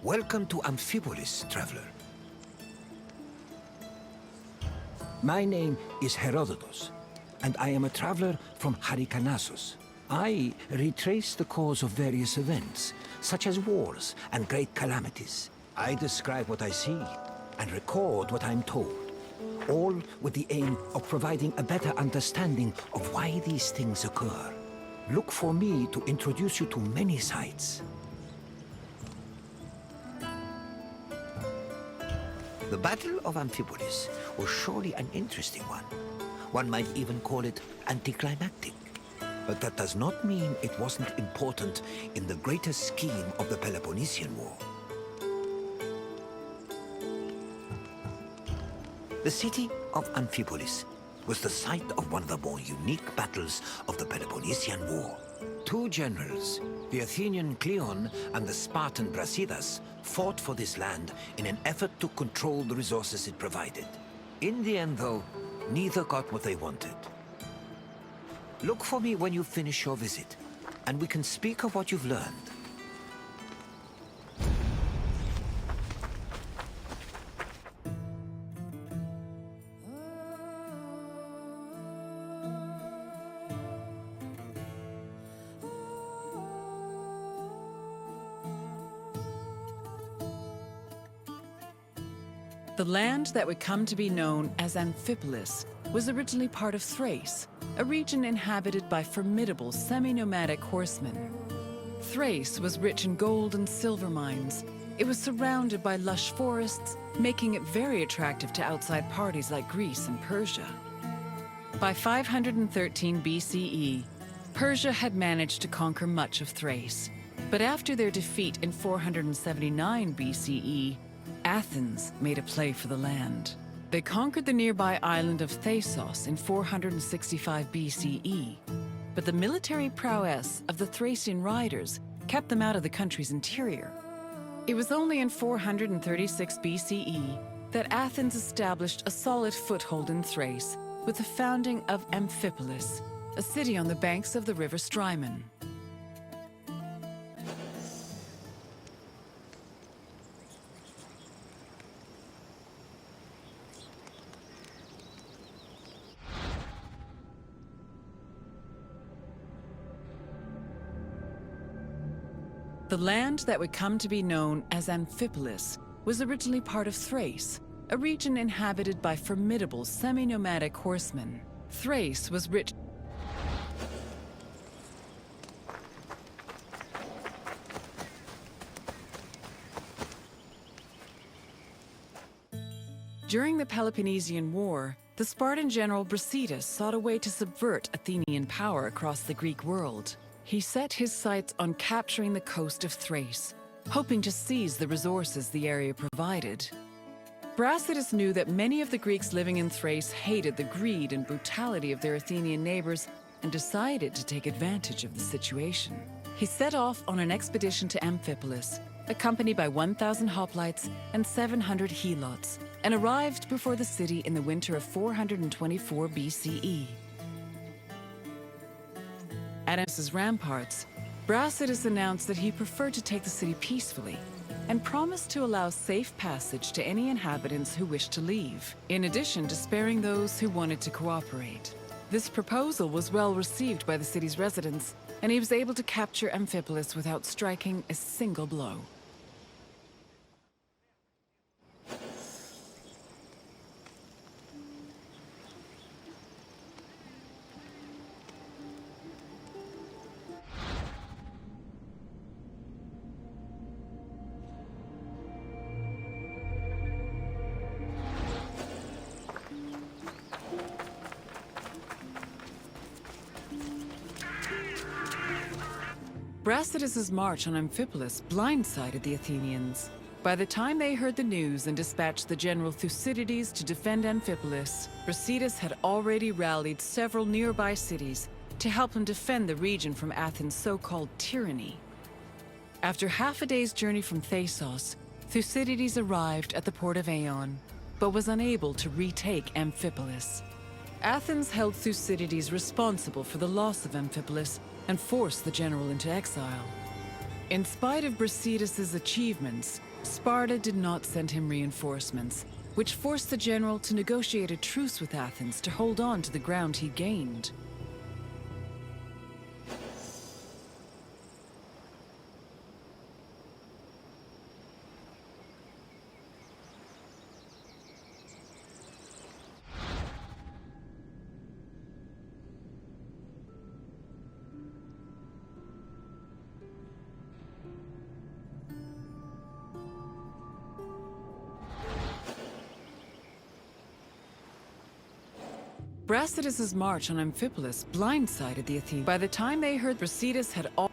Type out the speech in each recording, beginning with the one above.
Welcome to Amphipolis, traveler. My name is Herodotus, and I am a traveler from Hyrcanassus. I retrace the cause of various events, such as wars and great calamities. I describe what I see and record what I'm told, all with the aim of providing a better understanding of why these things occur. Look for me to introduce you to many sites. The Battle of Amphipolis was surely an interesting one. One might even call it anticlimactic. But that does not mean it wasn't important in the greater scheme of the Peloponnesian War. The city of Amphipolis was the site of one of the more unique battles of the Peloponnesian War. Two generals, the Athenian Cleon and the Spartan Brasidas, fought for this land in an effort to control the resources it provided. In the end, though, neither got what they wanted. Look for me when you finish your visit, and we can speak of what you've learned. The land that would come to be known as Amphipolis was originally part of Thrace, a region inhabited by formidable semi-nomadic horsemen. Thrace was rich in gold and silver mines. It was surrounded by lush forests, making it very attractive to outside parties like Greece and Persia. By 513 BCE, Persia had managed to conquer much of Thrace. But after their defeat in 479 BCE, Athens made a play for the land. They conquered the nearby island of Thasos in 465 BCE, but the military prowess of the Thracian riders kept them out of the country's interior. It was only in 436 BCE that Athens established a solid foothold in Thrace with the founding of Amphipolis, a city on the banks of the river Strymon. The land that would come to be known as Amphipolis was originally part of Thrace, a region inhabited by formidable semi-nomadic horsemen. Thrace was rich. During the Peloponnesian War, the Spartan general Brasidas sought a way to subvert Athenian power across the Greek world. He set his sights on capturing the coast of Thrace, hoping to seize the resources the area provided. Brasidas knew that many of the Greeks living in Thrace hated the greed and brutality of their Athenian neighbors and decided to take advantage of the situation. He set off on an expedition to Amphipolis, accompanied by 1,000 hoplites and 700 helots, and arrived before the city in the winter of 424 BCE. At Athens' ramparts, Brasidas announced that he preferred to take the city peacefully and promised to allow safe passage to any inhabitants who wished to leave, in addition to sparing those who wanted to cooperate. This proposal was well received by the city's residents, and he was able to capture Amphipolis without striking a single blow. Brasidas' march on Amphipolis blindsided the Athenians. By the time they heard the news and dispatched the general Thucydides to defend Amphipolis, Brasidas had already rallied several nearby cities to help him defend the region from Athens' so-called tyranny. After half a day's journey from Thasos, Thucydides arrived at the port of Eion, but was unable to retake Amphipolis. Athens held Thucydides responsible for the loss of Amphipolis and forced the general into exile. In spite of Brasidas' achievements, Sparta did not send him reinforcements, which forced the general to negotiate a truce with Athens to hold on to the ground he gained. Brasidas' march on Amphipolis blindsided the Athenians. By the time they heard Brasidas had all...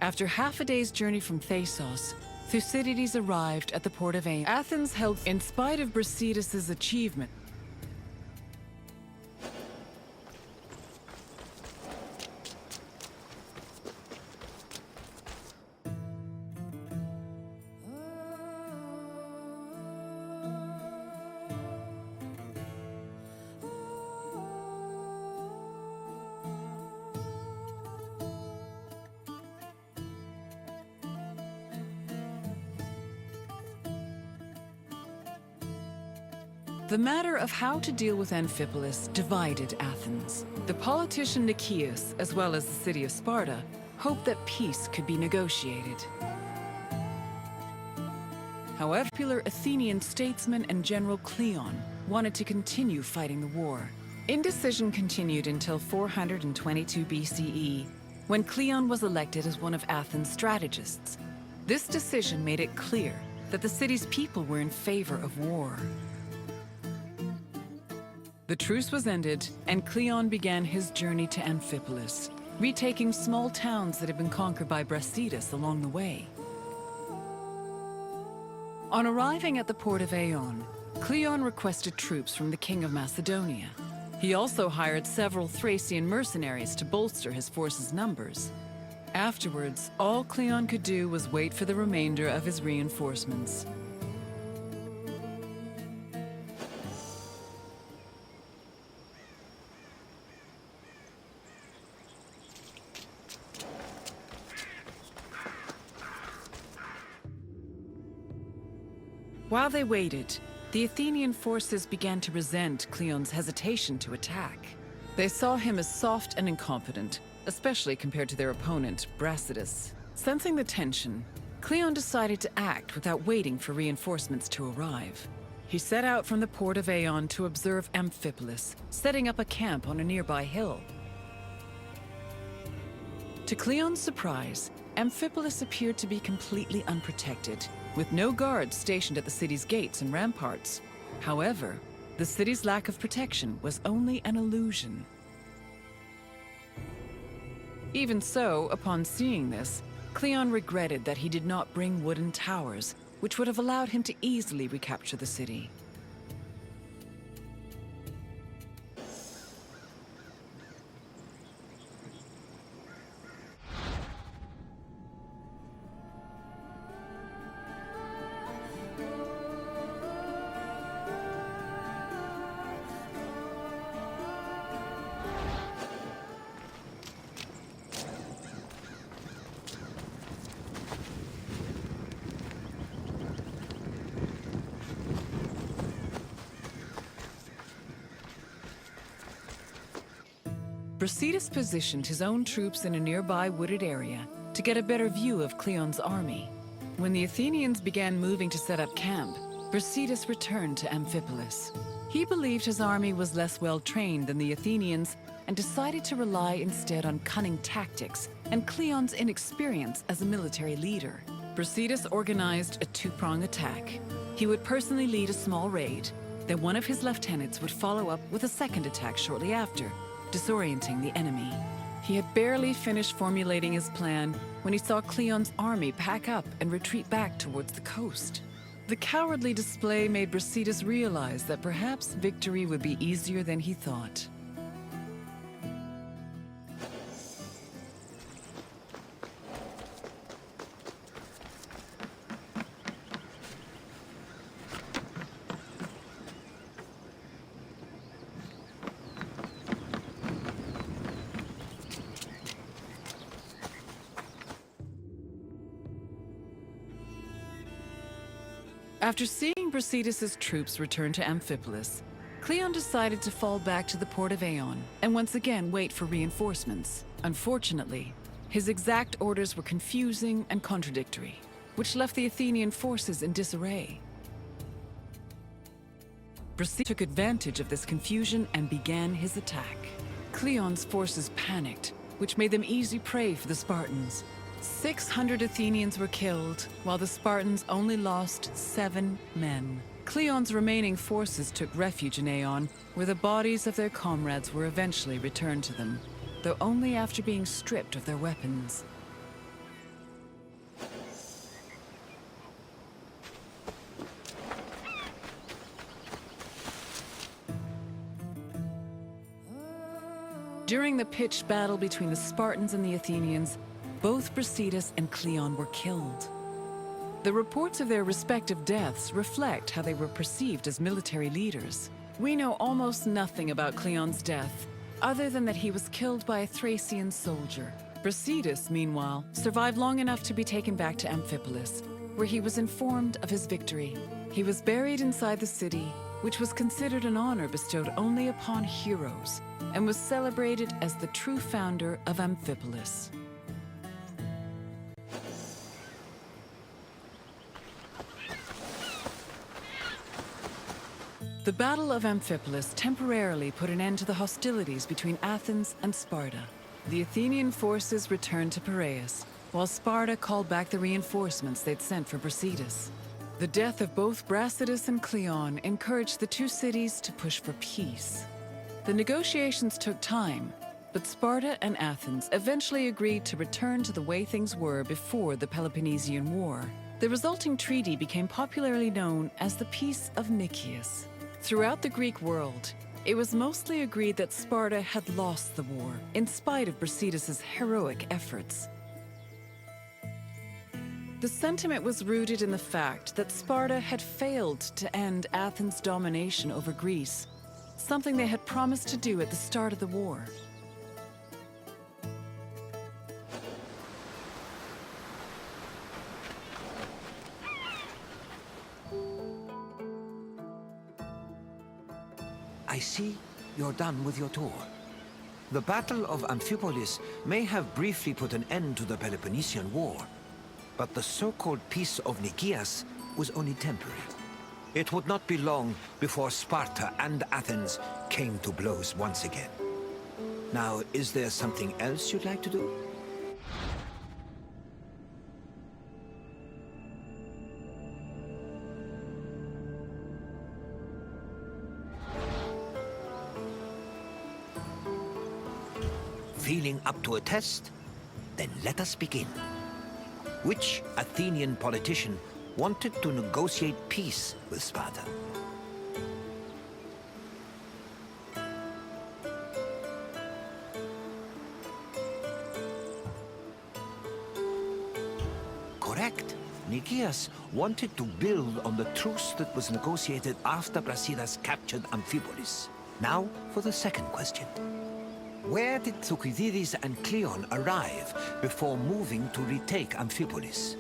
After half a day's journey from Thasos, Thucydides arrived at the port of Athens. Athens held, in spite of Brasidas' achievement. The matter of how to deal with Amphipolis divided Athens. The politician Nicias, as well as the city of Sparta, hoped that peace could be negotiated. However, popular Athenian statesman and General Cleon wanted to continue fighting the war. Indecision continued until 422 BCE, when Cleon was elected as one of Athens' strategists. This decision made it clear that the city's people were in favor of war. The truce was ended, and Cleon began his journey to Amphipolis, retaking small towns that had been conquered by Brasidas along the way. On arriving at the port of Aeon, Cleon requested troops from the king of Macedonia. He also hired several Thracian mercenaries to bolster his force's numbers. Afterwards, all Cleon could do was wait for the remainder of his reinforcements. While they waited, the Athenian forces began to resent Cleon's hesitation to attack. They saw him as soft and incompetent, especially compared to their opponent, Brasidas. Sensing the tension, Cleon decided to act without waiting for reinforcements to arrive. He set out from the port of Aeon to observe Amphipolis, setting up a camp on a nearby hill. To Cleon's surprise, Amphipolis appeared to be completely unprotected, with no guards stationed at the city's gates and ramparts. However, the city's lack of protection was only an illusion. Even so, upon seeing this, Cleon regretted that he did not bring wooden towers, which would have allowed him to easily recapture the city. Brasidas positioned his own troops in a nearby wooded area to get a better view of Cleon's army. When the Athenians began moving to set up camp, Brasidas returned to Amphipolis. He believed his army was less well-trained than the Athenians and decided to rely instead on cunning tactics and Cleon's inexperience as a military leader. Brasidas organized a two-pronged attack. He would personally lead a small raid, then one of his lieutenants would follow up with a second attack shortly after, disorienting the enemy. He had barely finished formulating his plan when he saw Cleon's army pack up and retreat back towards the coast. The cowardly display made Brasidas realize that perhaps victory would be easier than he thought. After seeing Brasidas' troops return to Amphipolis, Cleon decided to fall back to the port of Aeon and once again wait for reinforcements. Unfortunately, his exact orders were confusing and contradictory, which left the Athenian forces in disarray. Brasidas took advantage of this confusion and began his attack. Cleon's forces panicked, which made them easy prey for the Spartans. 600 Athenians were killed, while the Spartans only lost 7 men. Cleon's remaining forces took refuge in Aeon, where the bodies of their comrades were eventually returned to them, though only after being stripped of their weapons. During the pitched battle between the Spartans and the Athenians, both Brasidas and Cleon were killed. The reports of their respective deaths reflect how they were perceived as military leaders. We know almost nothing about Cleon's death, other than that he was killed by a Thracian soldier. Brasidas, meanwhile, survived long enough to be taken back to Amphipolis, where he was informed of his victory. He was buried inside the city, which was considered an honor bestowed only upon heroes, and was celebrated as the true founder of Amphipolis. The Battle of Amphipolis temporarily put an end to the hostilities between Athens and Sparta. The Athenian forces returned to Piraeus, while Sparta called back the reinforcements they'd sent for Brasidas. The death of both Brasidas and Cleon encouraged the two cities to push for peace. The negotiations took time, but Sparta and Athens eventually agreed to return to the way things were before the Peloponnesian War. The resulting treaty became popularly known as the Peace of Nicias. Throughout the Greek world, it was mostly agreed that Sparta had lost the war, in spite of Brasidas' heroic efforts. The sentiment was rooted in the fact that Sparta had failed to end Athens' domination over Greece, something they had promised to do at the start of the war. I see you're done with your tour. The Battle of Amphipolis may have briefly put an end to the Peloponnesian War, but the so-called Peace of Nicias was only temporary. It would not be long before Sparta and Athens came to blows once again. Now, is there something else you'd like to do? Feeling up to a test? Then let us begin. Which Athenian politician wanted to negotiate peace with Sparta? Correct. Nicias wanted to build on the truce that was negotiated after Brasidas captured Amphipolis. Now for the second question. Where did Thucydides and Cleon arrive before moving to retake Amphipolis?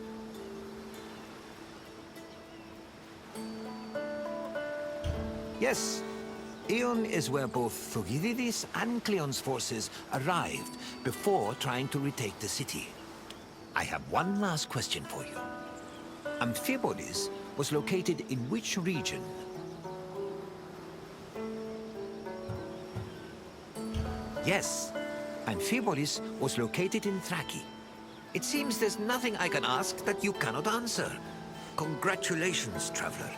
Yes, Aeon is where both Thucydides and Cleon's forces arrived before trying to retake the city. I have one last question for you. Amphipolis was located in which region? Yes, Amphipolis was located in Thrace. It seems there's nothing I can ask that you cannot answer. Congratulations, traveler.